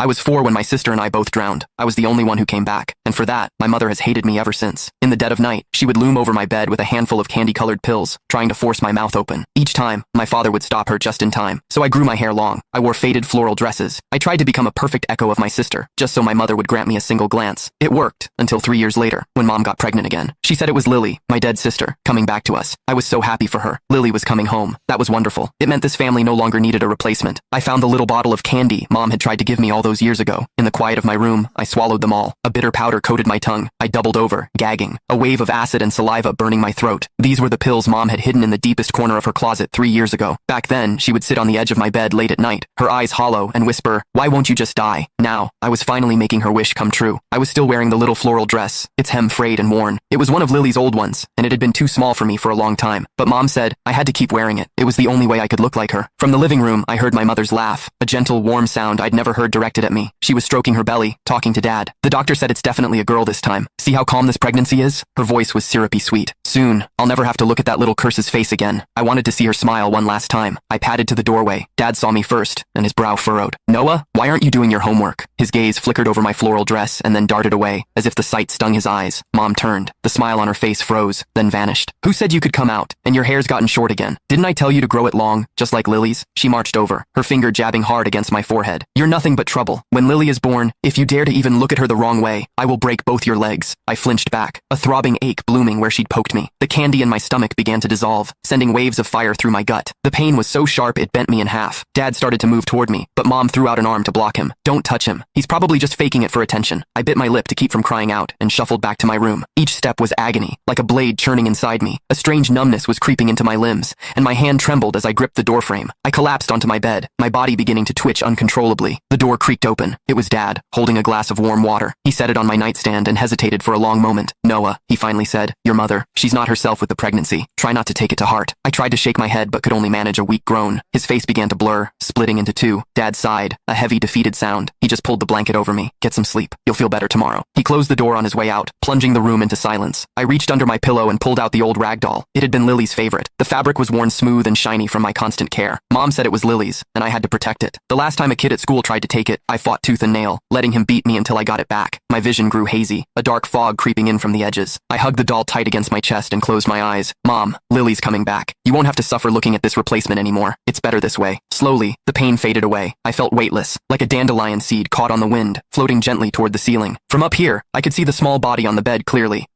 I was 4 when my sister and I both drowned. I was the only one who came back, and for that, my mother has hated me ever since. In the dead of night, she would loom over my bed with a handful of candy-colored pills, trying to force my mouth open. Each time, my father would stop her just in time, so I grew my hair long. I wore faded floral dresses. I tried to become a perfect echo of my sister, just so my mother would grant me a single glance. It worked, until 3 years later, when Mom got pregnant again. She said it was Lily, my dead sister, coming back to us. I was so happy for her. Lily was coming home. That was wonderful. It meant this family no longer needed a replacement. I found the little bottle of candy Mom had tried to give me all those years ago. In the quiet of my room, I swallowed them all. A bitter powder coated my tongue. I doubled over, gagging. A wave of acid and saliva burning my throat. These were the pills Mom had hidden in the deepest corner of her closet 3 years ago. Back then, she would sit on the edge of my bed late at night, her eyes hollow, and whisper, "Why won't you just die?" Now, I was finally making her wish come true. I was still wearing the little floral dress, its hem frayed and worn. It was one of Lily's old ones, and it had been too small for me for a long time. But Mom said I had to keep wearing it. It was the only way I could look like her. From the living room, I heard my mother's laugh, a gentle, warm sound I'd never heard directed at me. She was stroking her belly, talking to Dad. The doctor said it's definitely a girl this time. See how calm this pregnancy is? Her voice was syrupy sweet. Soon, I'll never have to look at that little curse's face again. I wanted to see her smile one last time. I padded to the doorway. Dad saw me first, and his brow furrowed. "Noah, why aren't you doing your homework?" His gaze flickered over my floral dress and then darted away, as if the sight stung his eyes. Mom turned. The smile on her face froze, then vanished. "Who said you could come out? And your hair's gotten short again. Didn't I tell you to grow it long, just like Lily's?" She marched over, her finger jabbing hard against my forehead. "You're nothing but trouble. When Lily is born, if you dare to even look at her the wrong way, I will break both your legs." I flinched back, a throbbing ache blooming where she'd poked me. The candy in my stomach began to dissolve, sending waves of fire through my gut. The pain was so sharp it bent me in half. Dad started to move toward me, but Mom threw out an arm to block him. "Don't touch him. He's probably just faking it for attention." I bit my lip to keep from crying out and shuffled back to my room. Each step was agony, like a blade churning inside me. A strange numbness was creeping into my limbs, and my hand trembled as I gripped the doorframe. I collapsed onto my bed, my body beginning to twitch uncontrollably. The door creaked open. It was Dad, holding a glass of warm water. He set it on my nightstand and hesitated for a long moment. "Noah," he finally said, "your mother, she's not herself with the pregnancy. Try not to take it to heart." I tried to shake my head but could only manage a weak groan. His face began to blur, splitting into two. Dad sighed, a heavy, defeated sound. He just pulled the blanket over me. "Get some sleep. You'll feel better tomorrow." He closed the door on his way out, plunging the room into silence. I reached under my pillow and pulled out the old rag doll. It had been Lily's favorite. The fabric was worn smooth and shiny from my constant care. Mom said it was Lily's, and I had to protect it. The last time a kid at school tried to take it, I fought tooth and nail, letting him beat me until I got it back. My vision grew hazy, a dark fog creeping in from the edges. I hugged the doll tight against my chest and closed my eyes. "Mom, Lily's coming back. You won't have to suffer looking at this replacement anymore. It's better this way." Slowly, the pain faded away. I felt weightless, like a dandelion seed caught on the wind, floating gently toward the ceiling. From up here, I could see the small body on the bed clearly.